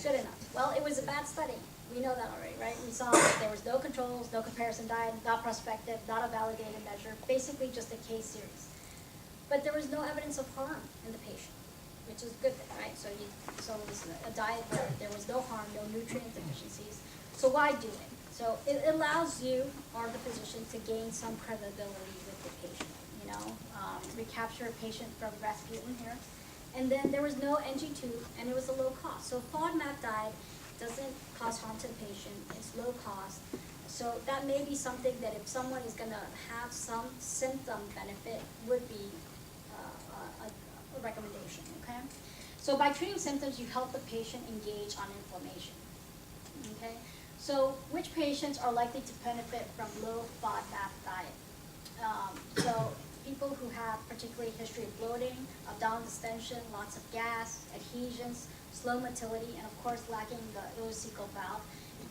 good enough? Well, it was a bad study. We know that already, right? We saw that there was no controls, no comparison diet, not prospective, not a validated measure, basically just a case series. But there was no evidence of harm in the patient, which is a good thing, right? So it was a diet where there was no harm, no nutrient deficiencies. So why do it? So it allows you, or the physician, to gain some credibility with the patient, recapture a patient from Rasputin here. And then there was no NG2, and it was a low cost. So FODMAP diet doesn't cause harm to the patient, it's low cost. So that may be something that if someone is gonna have some symptom benefit would be a recommendation, okay? So by treating symptoms, you help the patient engage on inflammation, okay? So which patients are likely to benefit from low FODMAP diet? So people who have particularly history of bloating, abdominal distension, lots of gas, adhesions, slow motility, and of course lacking the ileocecal valve.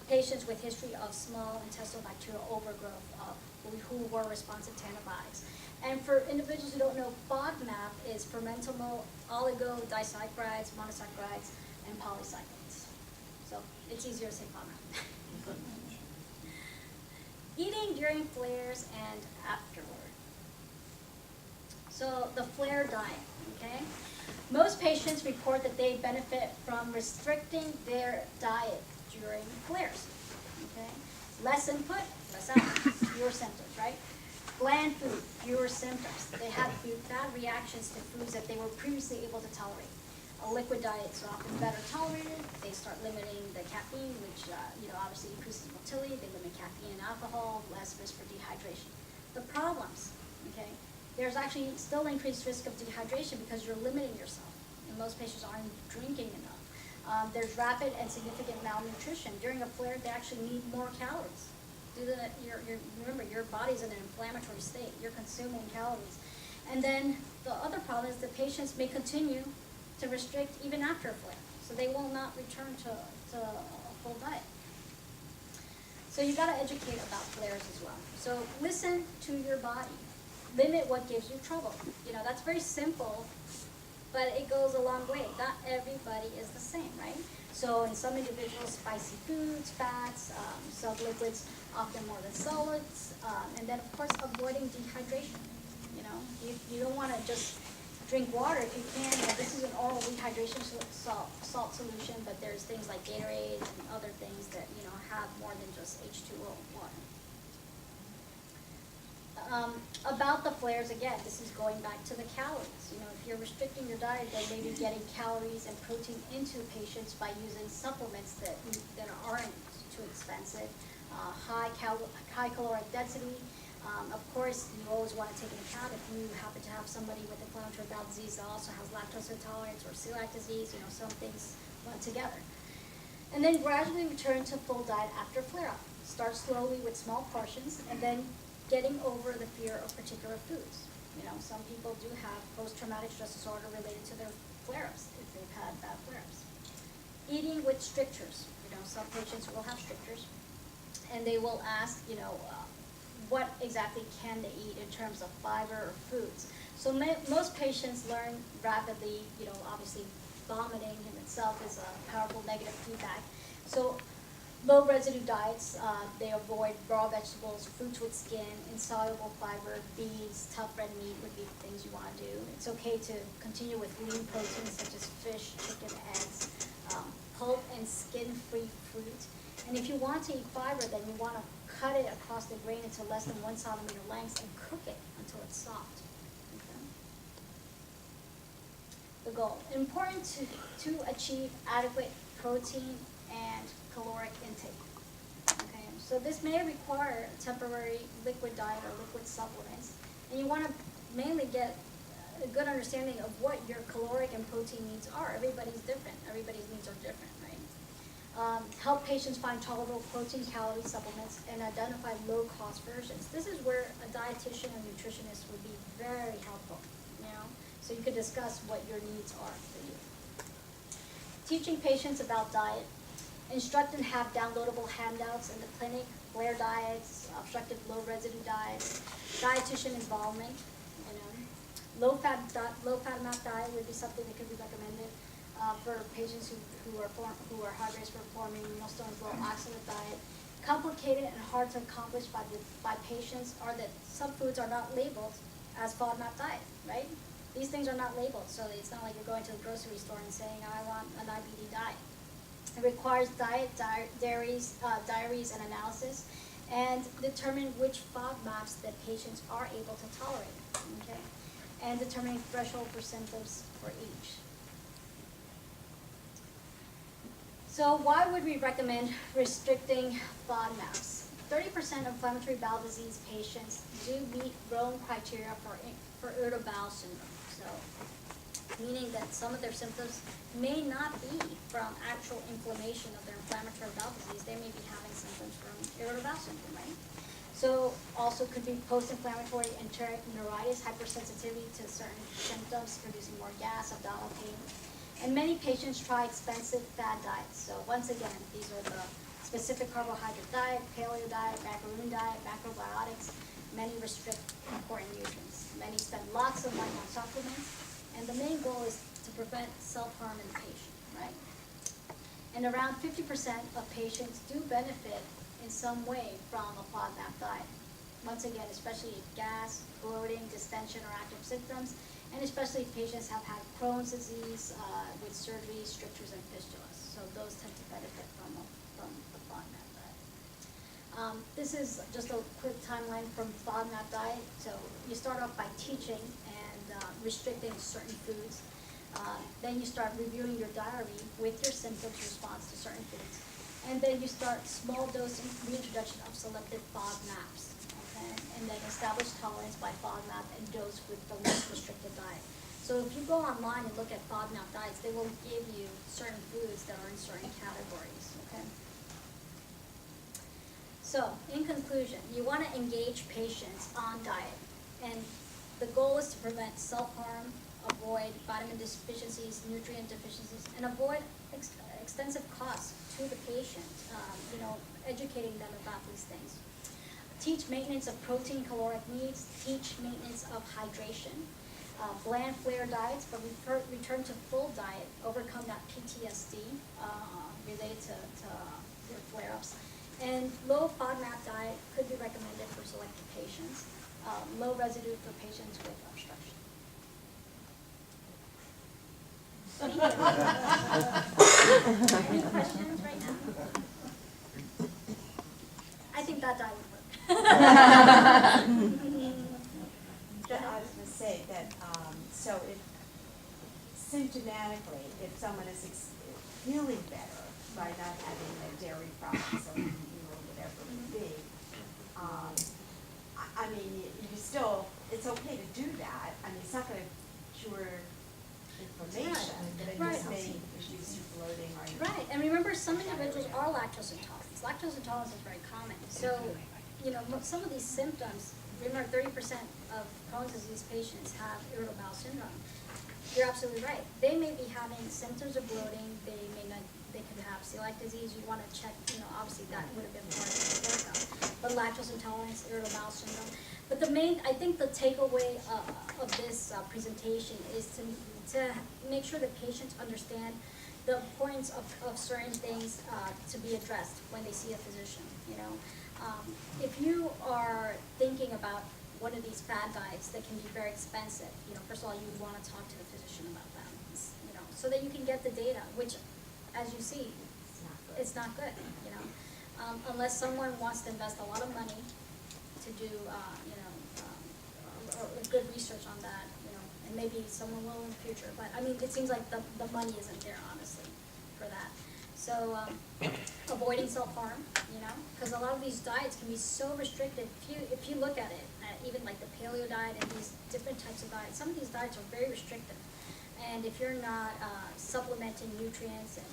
Patients with history of small intestinal bacterial overgrowth who were responsive to antibiotics. And for individuals who don't know, FODMAP is fermentable oligodisaccharides, monosaccharides, and polycyclates. So it's easier to say FODMAP. Eating during flares and afterward. So the flare diet, okay? Most patients report that they benefit from restricting their diet during flares, okay? Less input, less output, fewer symptoms, right? Bland food, fewer symptoms. They have bad reactions to foods that they were previously able to tolerate. A liquid diet is often better tolerated. They start limiting the caffeine, which obviously increases motility. They limit caffeine and alcohol, less risk for dehydration. The problems, okay? There's actually still increased risk of dehydration because you're limiting yourself, and most patients aren't drinking enough. There's rapid and significant malnutrition. During a flare, they actually need more calories. Remember, your body's in an inflammatory state. You're consuming calories. And then the other problem is that patients may continue to restrict even after a flare, so they will not return to a full diet. So you got to educate about flares as well. So listen to your body. Limit what gives you trouble. That's very simple, but it goes a long way. Not everybody is the same, right? So in some individuals, spicy foods, fats, sub-liquids, often more than solids, and then of course avoiding dehydration. You don't want to just drink water if you can. This is an oral rehydration salt solution, but there's things like Gatorade and other things that have more than just H2O water. About the flares, again, this is going back to the calories. If you're restricting your diet, then maybe getting calories and protein into patients by using supplements that aren't too expensive, high caloric density. Of course, you always want to take into account if you happen to have somebody with inflammatory bowel disease that also has lactose intolerance or celiac disease. Some things went together. And then gradually return to full diet after flare-up. Start slowly with small portions, and then getting over the fear of particular foods. Some people do have post-traumatic stress disorder related to their flare-ups if they've had bad flare-ups. Eating with strictures. Some patients will have strictures, and they will ask, what exactly can they eat in terms of fiber or foods. So most patients learn rapidly. Obviously, vomiting in itself is a powerful negative feedback. So low residue diets, they avoid raw vegetables, fruits with skin, insoluble fiber, beans, tough red meat would be the things you want to do. It's okay to continue with lean proteins such as fish, chicken, eggs, pulp and skin-free fruit. And if you want to eat fiber, then you want to cut it across the grain into less than 1 centimeter lengths and cook it until it's soft. Okay? The goal. Important to achieve adequate protein and caloric intake. Okay, so this may require a temporary liquid diet or liquid supplements, and you want to mainly get a good understanding of what your caloric and protein needs are. Everybody's different. Everybody's needs are different, right? Help patients find tolerable protein calorie supplements and identify low-cost versions. This is where a dietitian or nutritionist would be very helpful. So you could discuss what your needs are for you. Teaching patients about diet. Instruct and have downloadable handouts in the clinic, flare diets, obstructive low residue diets, dietitian involvement. Low fat MAP diet would be something that could be recommended. for patients who are high risk for forming millstones, low oxalate diet. Complicated and hard to accomplish by patients are that some foods are not labeled as FODMAP diet, right? These things are not labeled, so it's not like you're going to the grocery store and saying, I want an IBD diet. It requires diaries and analysis, and determine which FODMAPs that patients are able to tolerate, okay? And determining threshold for symptoms for each. So why would we recommend restricting FODMAPs? 30% of inflammatory bowel disease patients do meet Rome criteria for irritable bowel syndrome. So, meaning that some of their symptoms may not be from actual inflammation of their inflammatory bowel disease. They may be having symptoms from irritable bowel syndrome, right? So, also could be post-inflammatory enteric neuritis, hypersensitivity to certain symptoms, producing more gas, abdominal pain. And many patients try expensive fad diets. So, once again, these are the specific carbohydrate diet, paleo diet, macaroon diet, macrobiotics. Many restrict important nutrients. Many spend lots of money on supplements, and the main goal is to prevent self-harm in the patient, right? And around 50% of patients do benefit in some way from a FODMAP diet. Once again, especially gas, bloating, distension, or active symptoms, and especially if patients have had Crohn's disease with surgery, strictures, and fistulas. So those tend to benefit from the FODMAP diet. This is just a quick timeline from FODMAP diet. So you start off by teaching and restricting certain foods. Then you start reviewing your diary with your symptoms response to certain foods. And then you start small dose reintroduction of selected FODMAPs. Okay? And then establish tolerance by FODMAP and dose with the least restricted diet. So if you go online and look at FODMAP diets, they will give you certain foods that are in certain categories. Okay? So, in conclusion, you want to engage patients on diet, and the goal is to prevent self-harm, avoid vitamin deficiencies, nutrient deficiencies, and avoid extensive costs to the patient, educating them about these things. Teach maintenance of protein caloric needs, teach maintenance of hydration, bland flare diets, but return to full diet, overcome that PTSD related to your flare-ups. And low FODMAP diet could be recommended for selected patients. Low residue for patients with obstruction. Any questions right now? I think that diet would work. I was going to say that, so if symptomatically, if someone is feeling better by not having a dairy problems or whatever it would be, I mean, you still, it's okay to do that. I mean, it's not going to cure inflammation, but it just may reduce your bloating or your... Right, and remember, some individuals are lactose intolerant. Lactose intolerance is very common. So, some of these symptoms, remember 30% of Crohn's disease patients have irritable bowel syndrome. You're absolutely right. They may be having symptoms of bloating. They could have celiac disease. You want to check, obviously that would have been part of the workup. But lactose intolerance, irritable bowel syndrome. But I think the takeaway of this presentation is to make sure that patients understand the importance of certain things to be addressed when they see a physician. If you are thinking about one of these fad diets that can be very expensive, first of all, you would want to talk to the physician about that, so that you can get the data, which, as you see, it's not good. Unless someone wants to invest a lot of money to do, good research on that, and maybe someone will in the future. But I mean, it seems like the money isn't there, honestly, for that. So avoiding self-harm, because a lot of these diets can be so restricted. If you look at it, even like the paleo diet and these different types of diets, some of these diets are very restrictive. And if you're not supplementing nutrients, and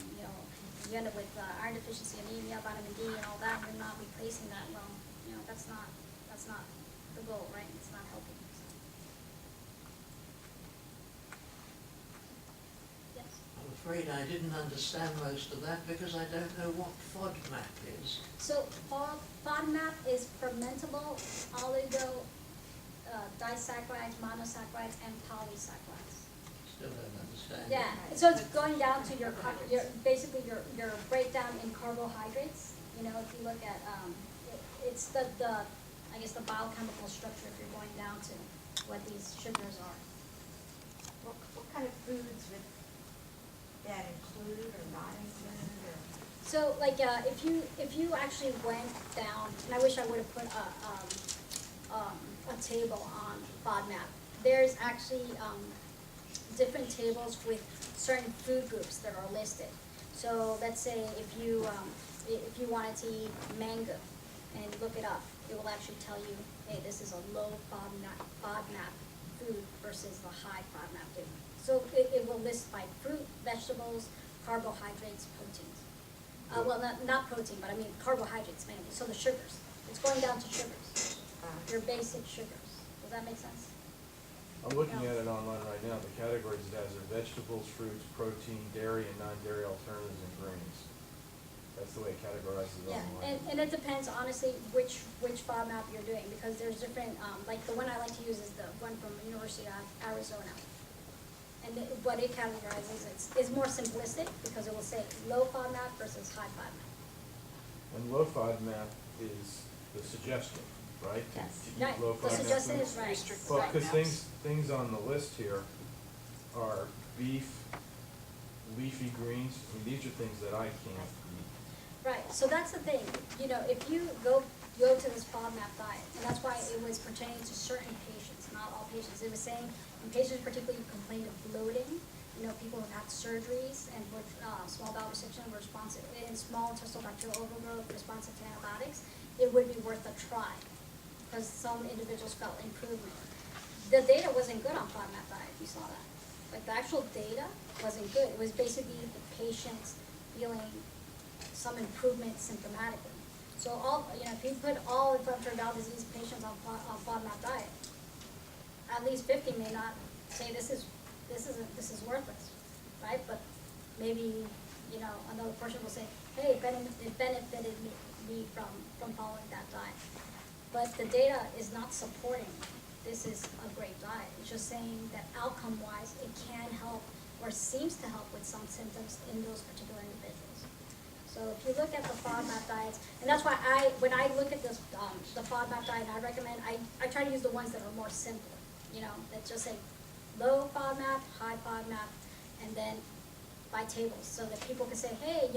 you end up with iron deficiency, anemia, vitamin D, and all that, and you're not replacing that, well, that's not the goal, right? It's not helping. I'm afraid I didn't understand most of that because I don't know what FODMAP is. So FODMAP is fermentable oligo disaccharides, monosaccharides, and polysaccharides. still don't understand. Yeah, Right. so it's going down to your basically your breakdown in carbohydrates. You know, if you look at, it's the, I guess the biochemical structure if you're going down to what these sugars are. What kind of foods would that include or not include, or? So like, if you actually went down, and I wish I would have put a table on FODMAP. There's actually, different tables with certain food groups that are listed. So let's say if you wanted to eat mango and look it up, it will actually tell you, hey, this is a low FODMAP food versus the high FODMAP food. So it will list by fruit, vegetables, carbohydrates, proteins. Well, not protein, but I mean carbohydrates mainly, so the sugars. It's going down to sugars, your basic sugars. Does that make sense? I'm looking at it online right now. The categories it has are vegetables, fruits, protein, dairy, and non-dairy alternatives, and grains. That's the way it categorizes it Yeah, online. and it depends honestly which FODMAP you're doing, because there's different, like the one I like to use is the one from University of Arizona. And what it categorizes, it's more simplistic, because it will say low FODMAP versus high FODMAP. And low FODMAP is the suggestion, right? To eat Right, low the FODMAP suggestion foods. is right. Well, right. because things on the list here are beef, leafy greens. I mean, these are things that I can't eat. Right, so that's the thing, you know, if you go to this FODMAP diet, and that's why it was pertaining to certain patients, not all patients. It was saying, in patients particularly who complained of bloating, you know, people who've had surgeries and with small bowel restriction responsive, and small intestinal bacterial overgrowth responsive to antibiotics, it would be worth a try, because some individuals felt improvement. The data wasn't good on FODMAP diet, you saw that. Like, the actual data wasn't good. It was basically the patients feeling some improvement symptomatically. So if you put all inflammatory bowel disease patients on FODMAP diet, at least 50 may not say this is worthless, right? But maybe, another portion will say, hey, it benefited me from following that diet. But the data is not supporting this is a great diet. It's just saying that outcome-wise, it can help or seems to help with some symptoms in those particular individuals. So if you look at the FODMAP diets, and that's why when I look at this, the FODMAP diet, I recommend, I try to use the ones that are more simple, that just say low FODMAP, high FODMAP, and then by tables, so that people can say, hey,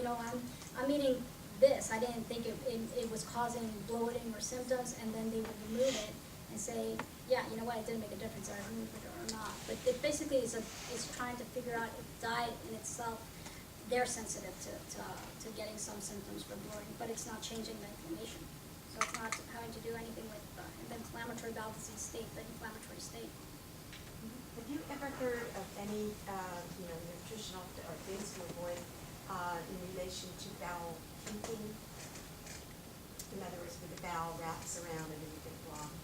I'm eating this, I didn't think it was causing bloating or symptoms, and then they would remove it and say, yeah, you know what, it didn't make a difference, I removed it or not. But it basically is trying to figure out if diet in itself, they're sensitive to getting some symptoms from bloating, but it's not changing the inflammation. So it's not having to do anything with the inflammatory bowel disease state, the inflammatory state. Have you ever heard of any, nutritional or things to avoid in relation to bowel kinking? In other words, when the bowel wraps around and then you get blocked.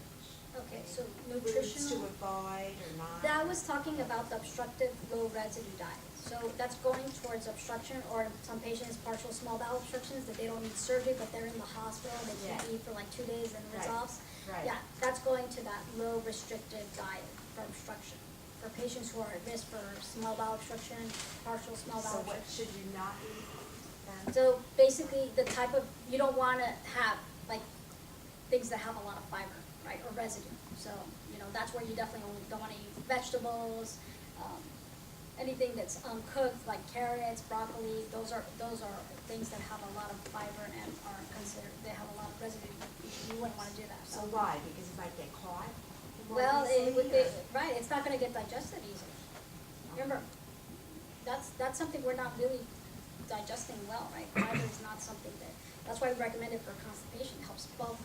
Okay, so Foods nutritional. to avoid or not? That was talking about the obstructive low residue diet. So that's going towards obstruction, or some patients partial small bowel obstructions that they don't need surgery, but they're in the hospital, they can't Yeah. eat for like 2 days and it Right. resolves. Right. Yeah, that's going to that low restrictive diet for obstruction. For patients who are at risk for small bowel obstruction, partial small So bowel what obstruction. should you not eat then? So basically, the type of, you don't want to have like things that have a lot of fiber, right, or residue. So, that's where you definitely don't want to eat vegetables, anything that's uncooked, like carrots, broccoli. Those are things that have a lot of fiber and are considered, they have a lot of residue. You wouldn't want to do that. So why? Because you might get caught? more Well, easily, or- right, it's not gonna get digested easily. Remember, that's something we're not really digesting well, right? Fiber is not something that's why we recommend it for constipation, helps bulk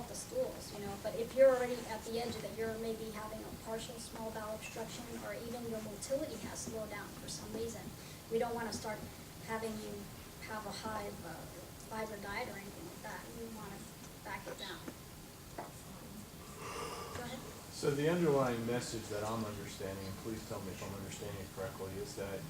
the stools, But if you're already at the edge that you're maybe having a partial small bowel obstruction, or even your motility has slowed down for some reason, we don't wanna start having you have a high fiber diet or anything like that. We wanna back it down. Go ahead. So the underlying message that I'm understanding, and please tell me if I'm understanding it correctly, is that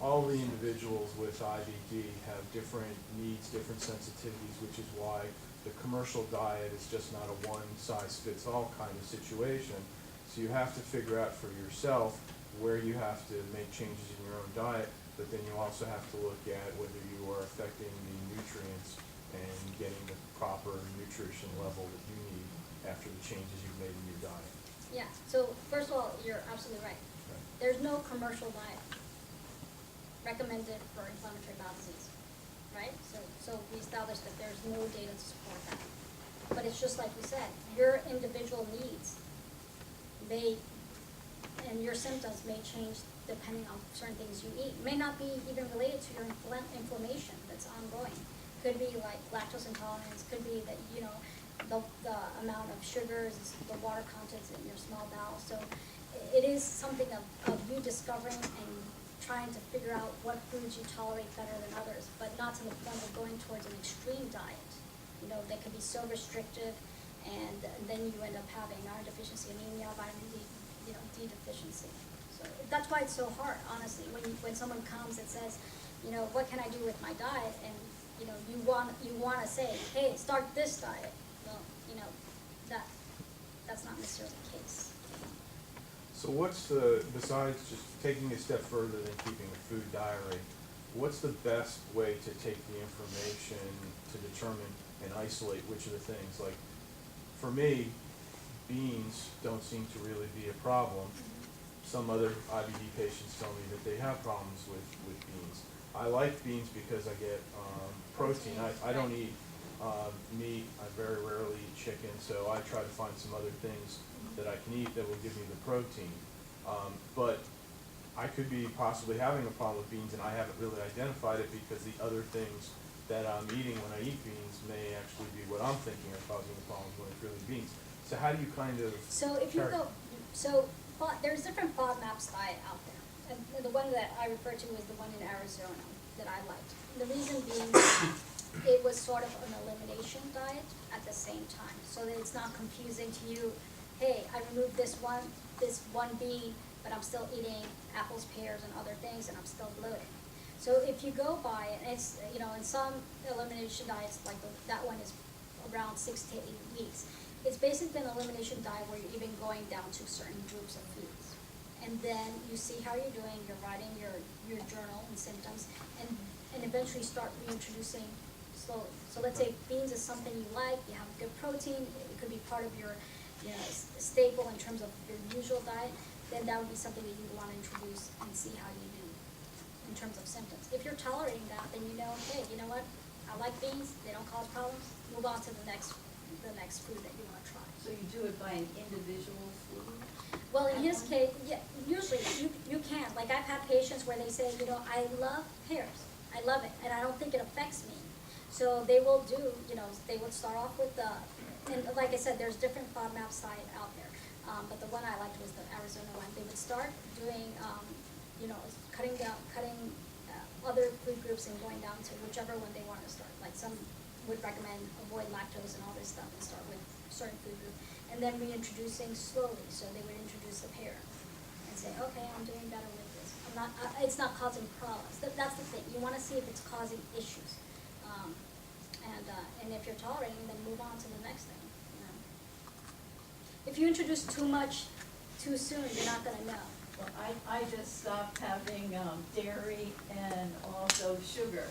all the individuals with IBD have different needs, different sensitivities, which is why the commercial diet is just not a one-size-fits-all kind of situation. So you have to figure out for yourself where you have to make changes in your own diet, but then you also have to look at whether you are affecting the nutrients and getting the proper nutrition level that you need after the changes you've made in your diet. Yeah, so first of all, you're absolutely right. There's no commercial diet recommended for inflammatory bowel disease, right? So we established that there's no data to support that. But it's just like we said, your individual needs and your symptoms may change depending on certain things you eat. It may not be even related to your inflammation that's ongoing. Could be like lactose intolerance, could be that, the amount of sugars, the water contents in your small bowel. So it is something of you discovering and trying to figure out what foods you tolerate better than others, but not to the point of going towards an extreme diet. That could be so restrictive, and then you end up having iron deficiency, anemia, vitamin D, D deficiency. So that's why it's so hard, honestly, when someone comes and says, what can I do with my diet, and you want to say, hey, start this diet. Well, that's not necessarily the case. So besides just taking a step further than keeping a food diary, what's the best way to take the information to determine and isolate which of the things? Like, for me, beans don't seem to really be a problem. Some other IBD patients tell me that they have problems with beans. I like beans because I get protein. I don't eat meat. I very rarely eat chicken, so I try to find some other things that I can eat that will give me the protein. But I could be possibly having a problem with beans, and I haven't really identified it because the other things that I'm eating when I eat beans may actually be what I'm thinking are causing the problems when it's really beans. So how do you kind of... So if you go, there's different FODMAPs diet out there. And the one that I referred to was the one in Arizona that I liked. The reason being it was sort of an elimination diet at the same time, so that it's not confusing to you. Hey, I removed this one bean, but I'm still eating apples, pears, and other things, and I'm still bloating. So if you go by it, it's, in some elimination diets, like that one is around 6 to 8 weeks. It's basically an elimination diet where you're even going down to certain groups of foods. And then you see how you're doing, you're writing your journal and symptoms, and eventually start reintroducing slowly. So let's say beans is something you like, you have good protein, it could be part of your staple in terms of your usual diet, then that would be something that you want to introduce and see how you do in terms of symptoms. If you're tolerating that, then hey, you know what? I like beans, they don't cause problems, move on to the next food that you want to try. So you do it by an individual food? Well, in his case, yeah, usually you can. Like, I've had patients where they say, I love pears. I love it, and I don't think it affects me. So they will do, they would start off with and like I said, there's different FODMAPs diet out there. But the one I liked was the Arizona one. They would start doing, cutting other food groups and going down to whichever one they want to start. Like, some would recommend avoid lactose and all this stuff and start with a certain food group, and then reintroducing slowly. So they would introduce the pear and say, okay, I'm doing better with this. It's not causing problems. That's the thing. You want to see if it's causing issues, and if you're tolerating, then move on to the next thing. If you introduce too much too soon, you're not going to know. Well, I just stopped having dairy and also sugar.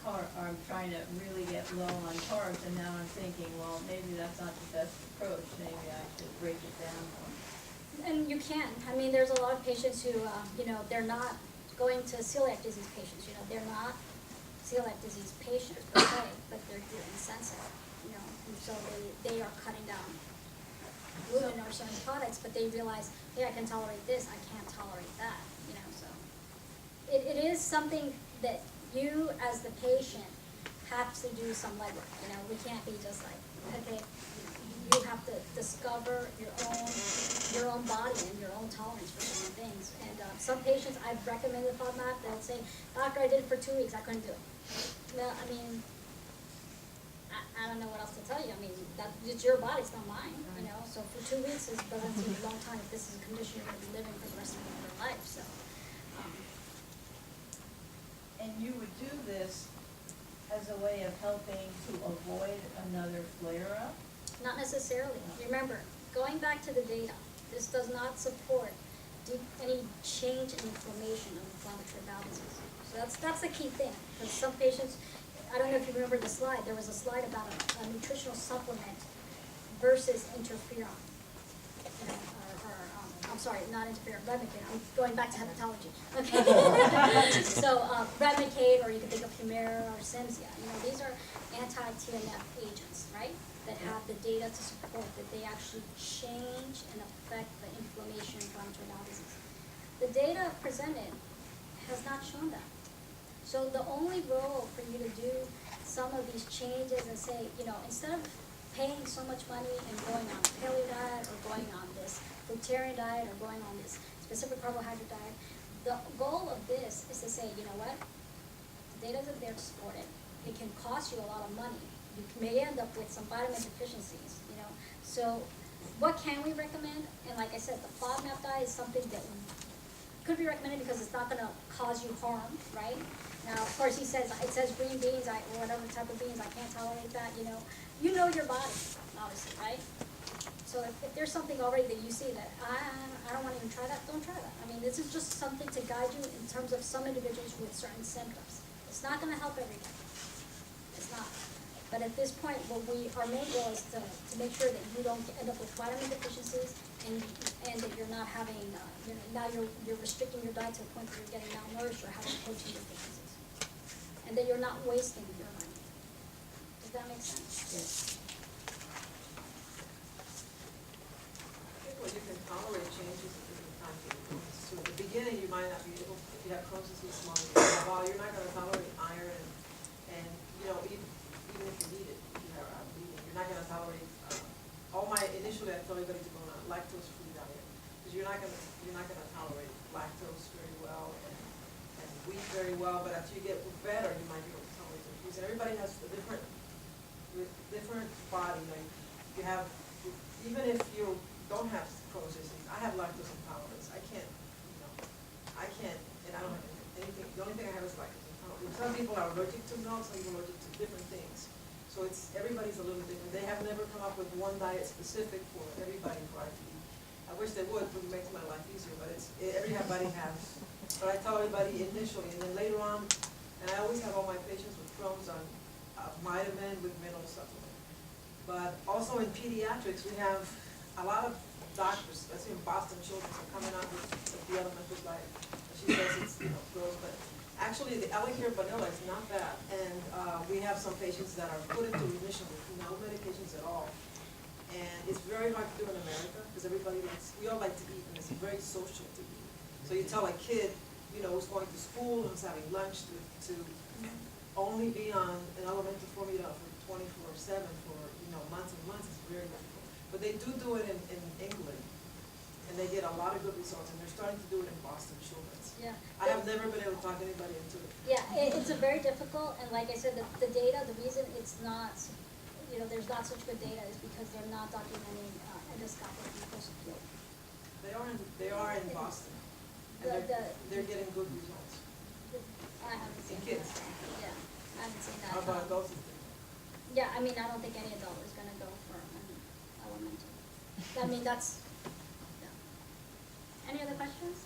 I'm trying to really get low on carbs, and now I'm thinking, well, maybe that's not the best approach. Maybe I should break it down more. And you can. I mean, there's a lot of patients who, they're not going to celiac disease patients. They're not celiac disease patients per se, but they're gluten sensitive. And so they are cutting down gluten or certain products, but they realize, hey, I can tolerate this, I can't tolerate that. So it is something that you as the patient have to do some legwork. We can't be just like, okay, you have to discover your own body and your own tolerance for certain things. And some patients, I've recommended FODMAP, they'll say, doctor, I did it for 2 weeks, I couldn't do it. Well, I mean, I don't know what else to tell you. I mean, it's your body, it's not mine, So for 2 weeks doesn't seem a long time if this is a condition you're going to be living for the rest of your life. So. And you would do this as a way of helping to avoid another flare-up? Not necessarily. Remember, going back to the data, this does not support any change in inflammation of inflammatory bowel disease. So that's the key thing, because some patients, I don't know if you remember the slide, there was a slide about a nutritional supplement versus interferon. You know, I'm sorry, not interferon, Remicade, I'm going back to hepatology, okay? So, Remicade, or you can think of Humira or Cimzia, you know, these are anti-TNF agents, right? That have the data to support that they actually change and affect the inflammation in inflammatory bowel disease. The data presented has not shown that. So the only role for you to do some of these changes and say, you know, instead of paying so much money and going on a paleo diet or going on this fruitarian diet or going on this specific carbohydrate diet, the goal of this is to say, you know what, the data is there to support it. It can cost you a lot of money. You may end up with some vitamin deficiencies, you know. So what can we recommend? And like I said, the FODMAP diet is something that could be recommended because it's not gonna cause you harm, right? Now, of course, it says green beans, or whatever type of beans, I can't tolerate that, you know. You know your body, obviously, right? So if there's something already that you see that, I don't wanna even try that, don't try that. I mean, this is just something to guide you in terms of some individuals with certain symptoms. It's not gonna help everybody. It's not. But at this point, our main goal is to make sure that you don't end up with vitamin deficiencies and that you're not having, you know, now you're restricting your diet to a point where you're getting malnourished or having protein deficiencies. And that you're not wasting your money. Does that make sense? Yes. I think when you can tolerate changes at different times of your illness. So at the beginning, you might not be able, if you have Crohn's disease, small bowel, you're not gonna tolerate iron and you know, even if you need it, if you have bleeding, you're not gonna tolerate, initially I tell everybody to go on a lactose-free diet, because you're not gonna tolerate lactose very well and wheat very well, but after you get better, you might be able to tolerate the foods. And everybody has a different body, like, you have, even if you don't have Crohn's disease, I have lactose intolerance, and I don't have anything, the only thing I have is lactose intolerance. Some people are allergic to milk, some people are allergic to different things. So everybody's a little different. They have never come up with one diet specific for everybody for IBD. I wish they would, it would make my life easier, but everybody has. But I tell everybody initially, and then later on, and I always have all my patients with Crohn's on vitamin with mineral supplement. But also in pediatrics, we have a lot of doctors, especially in Boston Children's, are coming out with the elemental diet. She says it's, you know, gross, but actually the Elecare vanilla is not bad. And we have some patients that are put into remission with no medications at all. And it's very hard to do in America because we all like to eat, and it's very social to eat. So you tell a kid, you know, who's going to school and who's having lunch to only be on an elemental formula for 24/7 for, you know, months and months, is very difficult. But they do it in England, and they get a lot of good results, and they're starting to do it in Boston Children's. Yeah. I have never been able to talk anybody into it. Yeah, it's a very difficult, and like I said, the data, the reason it's not, you know, there's not such good data is because they're not documenting endoscopic mucosal flow. They are in Boston, and they're getting good results. I haven't seen In kids. that. Yeah, I haven't seen that. How about adults? Yeah, I mean, I don't think any adult is gonna go for an elemental. I mean, that's, yeah. Any other questions?